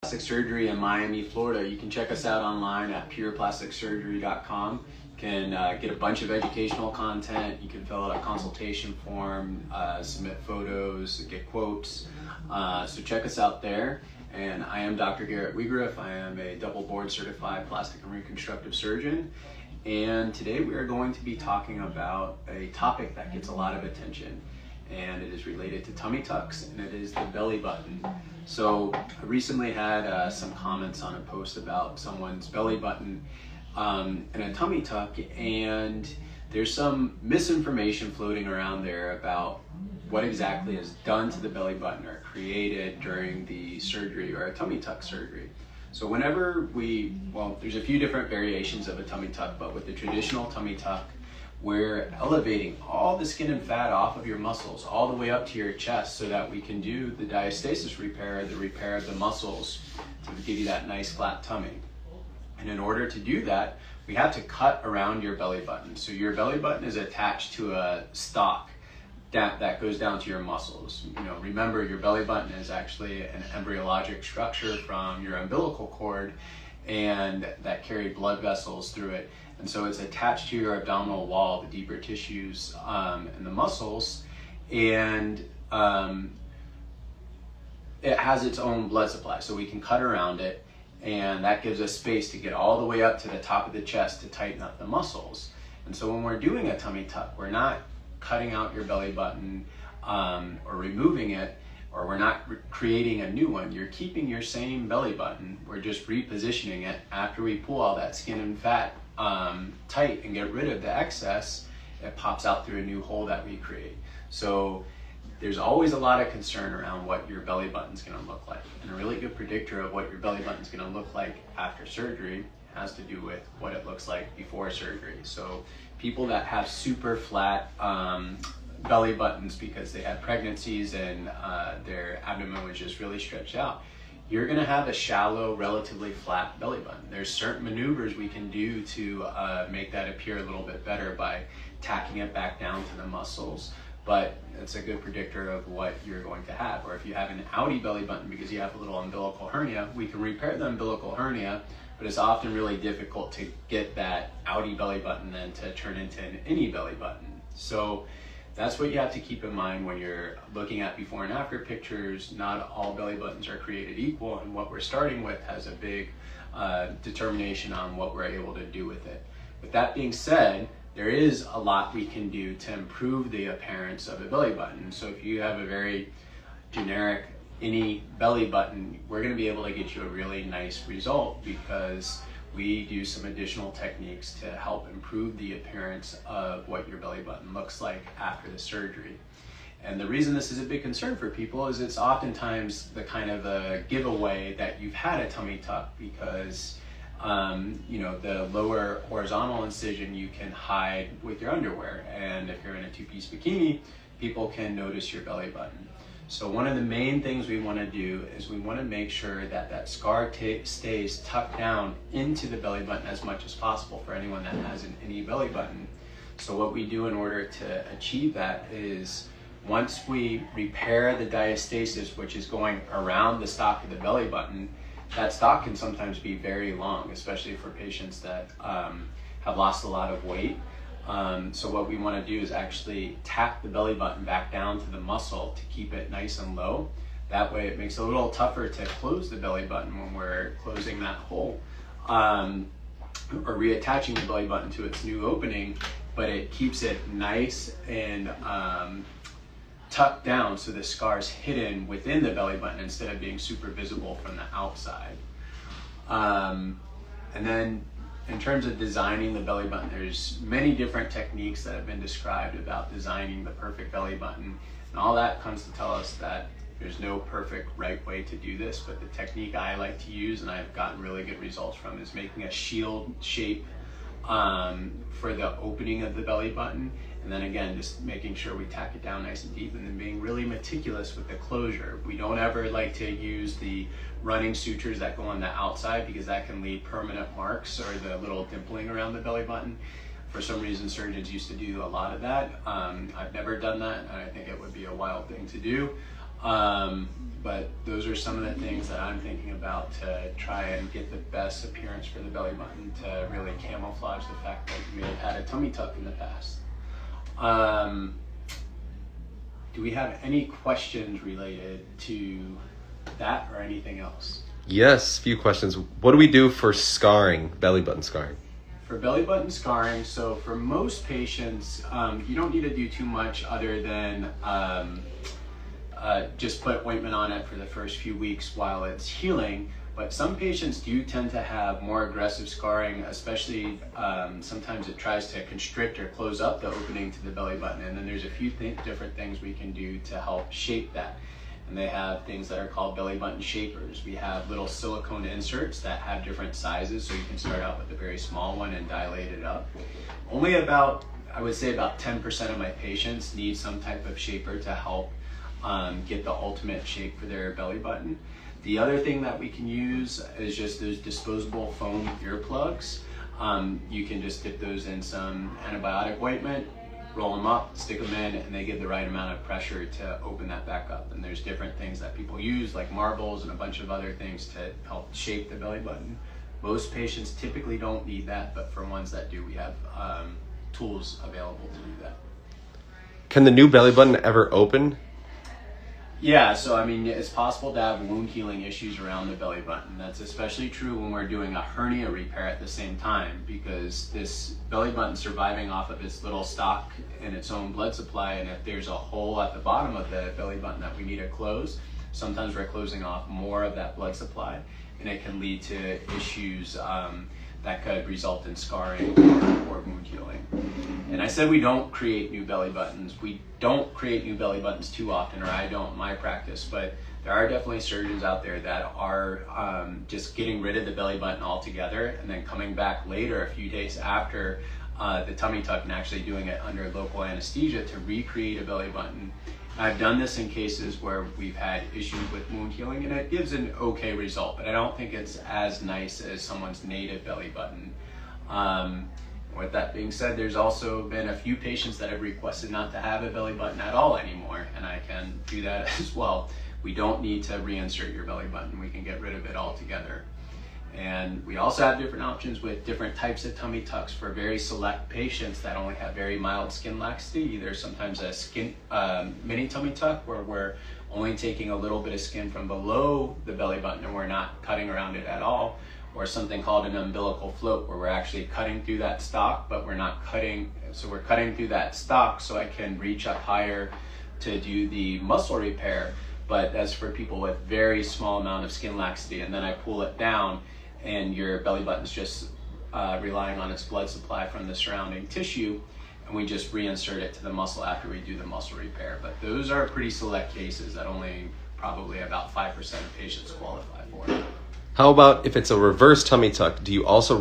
Plastic surgery in Miami, Florida. You can check us out online at pureplasticsurgery.com. You can get a bunch of educational content. You can fill out a consultation form, submit photos, get quotes. So check us out there. And I am Dr. Wegerif. I am a double board certified plastic and reconstructive surgeon. And today we are going to be talking about a topic that gets a lot of attention, and it is related to tummy tucks, and it is the belly button. So I recently had some comments on a post about someone's belly button and a tummy tuck, and there's some misinformation floating around there about what exactly is done to the belly button or created during the surgery or a tummy tuck surgery. So whenever there's a few different variations of a tummy tuck, but with the traditional tummy tuck, we're elevating all the skin and fat off of your muscles all the way up to your chest so that we can do the diastasis repair, the repair of the muscles to give you that nice flat tummy. And in order to do that, we have to cut around your belly button. So your belly button is attached to a stalk that goes down to your muscles. Remember, your belly button is actually an embryologic structure from your umbilical cord, and that carry blood vessels through it. And so it's attached to your abdominal wall, the deeper tissues and the muscles, and it has its own blood supply. So we can cut around it, and that gives us space to get all the way up to the top of the chest to tighten up the muscles. And so when we're doing a tummy tuck, we're not cutting out your belly button or removing it, or we're not creating a new one. You're keeping your same belly button. We're just repositioning it after we pull all that skin and fat tight and get rid of the excess. It pops out through a new hole that we create. So there's always a lot of concern around what your belly button's gonna look like. And a really good predictor of what your belly button's gonna look like after surgery has to do with what it looks like before surgery. So people that have super flat belly buttons because they had pregnancies and their abdomen was just really stretched out, you're gonna have a shallow, relatively flat belly button. There's certain maneuvers we can do to make that appear a little bit better by tacking it back down to the muscles, but it's a good predictor of what you're going to have. Or if you have an outie belly button because you have a little umbilical hernia, we can repair the umbilical hernia, but it's often really difficult to get that outie belly button then to turn into an innie belly button. So that's what you have to keep in mind when you're looking at before and after pictures. Not all belly buttons are created equal, and what we're starting with has a big determination on what we're able to do with it. With that being said, there is a lot we can do to improve the appearance of a belly button. So if you have a very generic innie belly button, we're going to be able to get you a really nice result because we do some additional techniques to help improve the appearance of what your belly button looks like after the surgery. And the reason this is a big concern for people is it's oftentimes the kind of a giveaway that you've had a tummy tuck because the lower horizontal incision you can hide with your underwear. And if you're in a two-piece bikini, people can notice your belly button. So one of the main things we want to do is we want to make sure that that scar stays tucked down into the belly button as much as possible for anyone that has an innie belly button. So what we do in order to achieve that is once we repair the diastasis, which is going around the stalk of the belly button, that stalk can sometimes be very long, especially for patients that have lost a lot of weight. So what we want to do is actually tap the belly button back down to the muscle to keep it nice and low. That way it makes it a little tougher to close the belly button when we're closing that hole or reattaching the belly button to its new opening, but it keeps it nice and tucked down so the scar's hidden within the belly button instead of being super visible from the outside. And then in terms of designing the belly button, there's many different techniques that have been described about designing the perfect belly button. And all that comes to tell us that there's no perfect right way to do this, but the technique I like to use and I've gotten really good results from is making a shield shape for the opening of the belly button. And then again, just making sure we tack it down nice and deep, and then being really meticulous with the closure. We don't ever like to use the running sutures that go on the outside because that can leave permanent marks or the little dimpling around the belly button. For some reason, surgeons used to do a lot of that. I've never done that, and I think it would be a wild thing to do. But those are some of the things that I'm thinking about to try and get the best appearance for the belly button, to really camouflage the fact that you may have had a tummy tuck in the past. Do we have any questions related to that or anything else? Yes, a few questions. What do we do for scarring, belly button scarring? For belly button scarring, so for most patients, you don't need to do too much other than just put ointment on it for the first few weeks while it's healing. But some patients do tend to have more aggressive scarring, especially sometimes it tries to constrict or close up the opening to the belly button. And then there's a few different things we can do to help shape that. And they have things that are called belly button shapers. We have little silicone inserts that have different sizes, so you can start out with a very small one and dilate it up. Only about, I would say about 10% of my patients need some type of shaper to help get the ultimate shape for their belly button. The other thing that we can use is just those disposable foam earplugs. You can just dip those in some antibiotic ointment, roll them up, stick them in, and they give the right amount of pressure to open that back up. And there's different things that people use, like marbles and a bunch of other things, to help shape the belly button. Most patients typically don't need that, but for ones that do, we have tools available to do that. Can the new belly button ever open? Yeah, so I mean, it's possible to have wound healing issues around the belly button. That's especially true when we're doing a hernia repair at the same time, because this belly button surviving off of its little stock and its own blood supply, and if there's a hole at the bottom of the belly button that we need to close, sometimes we're closing off more of that blood supply, and it can lead to issues that could result in scarring or wound healing. And I said we don't create new belly buttons. We don't create new belly buttons too often, or I don't in my practice, but there are definitely surgeons out there that are just getting rid of the belly button altogether and then coming back later, a few days after the tummy tuck, and actually doing it under local anesthesia to recreate a belly button. I've done this in cases where we've had issues with wound healing, and it gives an okay result, but I don't think it's as nice as someone's native belly button. With that being said, there's also been a few patients that have requested not to have a belly button at all anymore, and I can do that as well. We don't need to reinsert your belly button. We can get rid of it altogether. And we also have different options with different types of tummy tucks for very select patients that only have very mild skin laxity. There's sometimes a skin mini tummy tuck where we're only taking a little bit of skin from below the belly button and we're not cutting around it at all, or something called an umbilical float where we're actually cutting through that stock, but we're not cutting, so we're cutting through that stock so I can reach up higher to do the muscle repair. But that's for people with very small amount of skin laxity, and then I pull it down and your belly button's just relying on its blood supply from the surrounding tissue, and we just reinsert it to the muscle after we do the muscle repair. But those are pretty select cases that only probably about 5% of patients qualify for. How about if it's a reverse tummy tuck? Do you also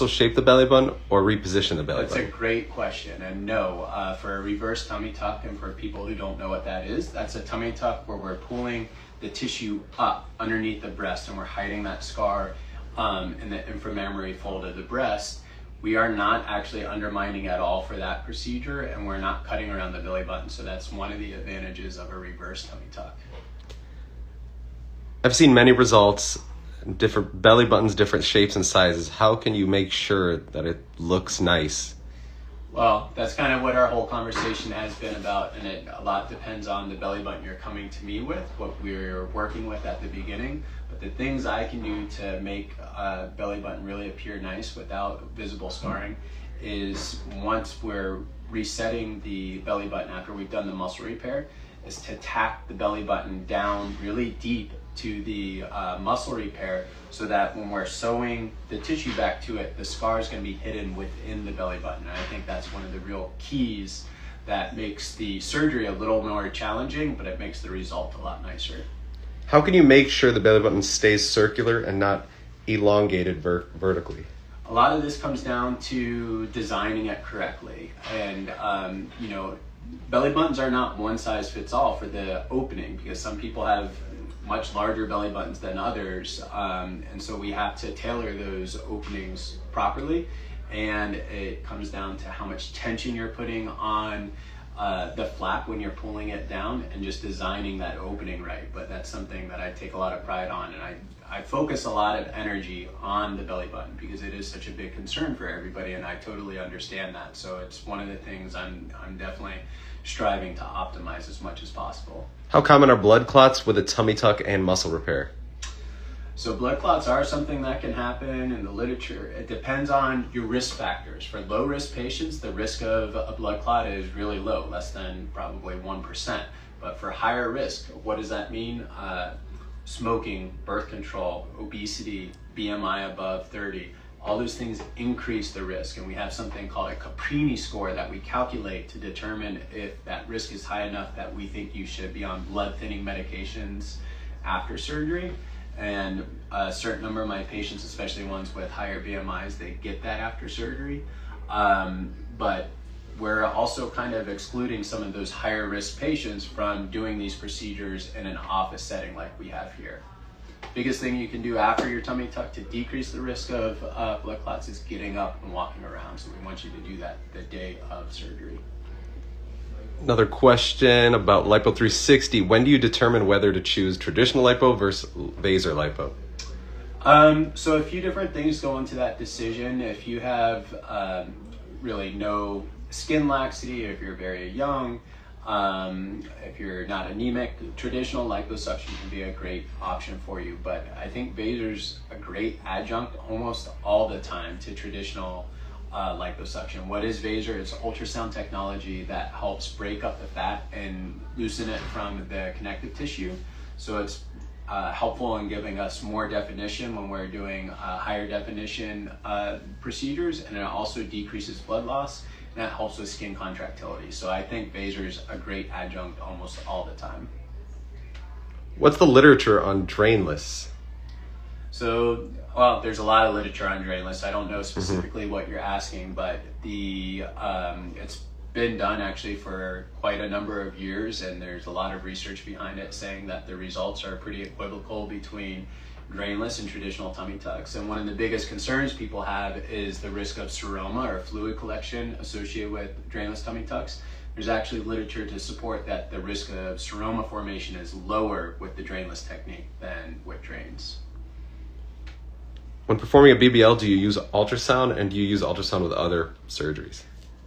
shape the belly button or reposition the belly button? That's a great question. And no, for a reverse tummy tuck, and for people who don't know what that is, that's a tummy tuck where we're pulling the tissue up underneath the breast and we're hiding that scar in the inframammary fold of the breast. We are not actually undermining at all for that procedure, and we're not cutting around the belly button. So that's one of the advantages of a reverse tummy tuck. I've seen many results, different belly buttons, different shapes and sizes. How can you make sure that it looks nice? Well, that's kind of what our whole conversation has been about, and a lot depends on the belly button you're coming to me with, what we're working with at the beginning. But the things I can do to make a belly button really appear nice without visible scarring is, once we're resetting the belly button after we've done the muscle repair, is to tack the belly button down really deep to the muscle repair, so that when we're sewing the tissue back to it, the scar is going to be hidden within the belly button. And I think that's one of the real keys that makes the surgery a little more challenging, but it makes the result a lot nicer. How can you make sure the belly button stays circular and not elongated vertically? A lot of this comes down to designing it correctly. And, belly buttons are not one size fits all for the opening, because some people have much larger belly buttons than others, and so we have to tailor those openings properly. And it comes down to how much tension you're putting on the flap when you're pulling it down and just designing that opening right. But that's something that I take a lot of pride on, and I focus a lot of energy on the belly button because it is such a big concern for everybody, and I totally understand that. So it's one of the things I'm definitely striving to optimize as much as possible. How common are blood clots with a tummy tuck and muscle repair? So blood clots are something that can happen in the literature. It depends on your risk factors. For low risk patients, the risk of a blood clot is really low, less than probably 1%. But for higher risk, what does that mean? Smoking, birth control, obesity, BMI above 30, all those things increase the risk. And we have something called a Caprini score that we calculate to determine if that risk is high enough that we think you should be on blood thinning medications after surgery. And a certain number of my patients, especially ones with higher BMIs, they get that after surgery. But we're also kind of excluding some of those higher risk patients from doing these procedures in an office setting like we have here. Biggest thing you can do after your tummy tuck to decrease the risk of blood clots is getting up and walking around. So we want you to do that the day of surgery. Another question about Lipo360. When do you determine whether to choose traditional lipo versus Vaser lipo? So a few different things go into that decision. If you have really no skin laxity, if you're very young, if you're not anemic, traditional liposuction can be a great option for you. But I think Vaser's a great adjunct almost all the time to traditional liposuction. What is Vaser? It's ultrasound technology that helps break up the fat and loosen it from the connective tissue. So it's helpful in giving us more definition when we're doing higher definition procedures, and it also decreases blood loss, and that helps with skin contractility. So I think Vaser's a great adjunct almost all the time. What's the literature on drainless? So, well, there's a lot of literature on drainless. I don't know specifically what you're asking, but it's been done actually for quite a number of years, and there's a lot of research behind it saying that the results are pretty equivocal between drainless and traditional tummy tucks. And one of the biggest concerns people have is the risk of seroma or fluid collection associated with drainless tummy tucks. There's actually literature to support that the risk of seroma formation is lower with the drainless technique than with drains. When performing a BBL, do you use ultrasound, and do you use ultrasound with other surgeries?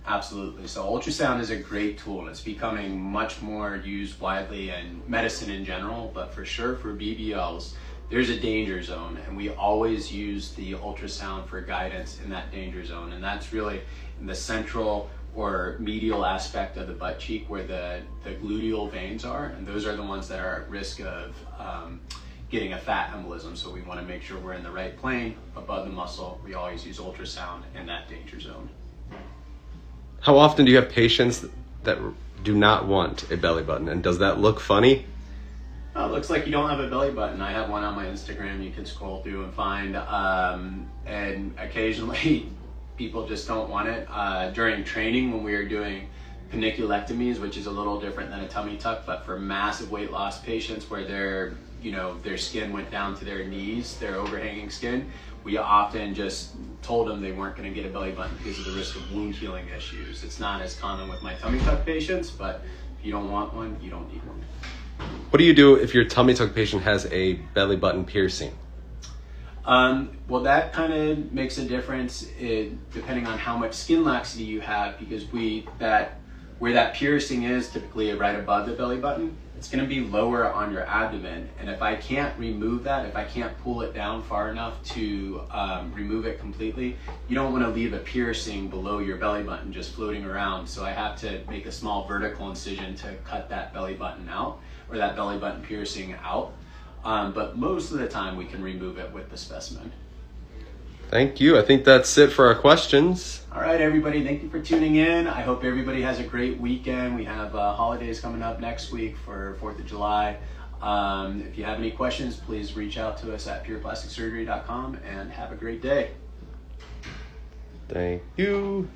Absolutely. So ultrasound is a great tool, and it's becoming much more used widely in medicine in general, but for sure for BBLs, there's a danger zone, and we always use the ultrasound for guidance in that danger zone. And that's really in the central or medial aspect of the butt cheek where the gluteal veins are, and those are the ones that are at risk of getting a fat embolism. So we want to make sure we're in the right plane above the muscle. We always use ultrasound in that danger zone. How often do you have patients that do not want a belly button, and does that look funny? Oh, it looks like you don't have a belly button. I have one on my Instagram you can scroll through and find, and occasionally people just don't want it. During training when we were doing paniculectomies, which is a little different than a tummy tuck, but for massive weight loss patients where their skin went down to their knees, their overhanging skin, we often just told them they weren't going to get a belly button because of the risk of wound healing issues. It's not as common with my tummy tuck patients, but if you don't want one, you don't need one. What do you do if your tummy tuck patient has a belly button piercing? Well, that kind of makes a difference depending on how much skin laxity you have, because where that piercing is typically right above the belly button, it's going to be lower on your abdomen. And if I can't remove that, if I can't pull it down far enough to remove it completely, you don't want to leave a piercing below your belly button just floating around. So I have to make a small vertical incision to cut that belly button out, or that belly button piercing out. But most of the time we can remove it with the specimen. Thank you. I think that's it for our questions. All right, everybody. Thank you for tuning in. I hope everybody has a great weekend. We have holidays coming up next week for 4th of July. If you have any questions, please reach out to us at pureplasticsurgery.com, and have a great day. Thank you.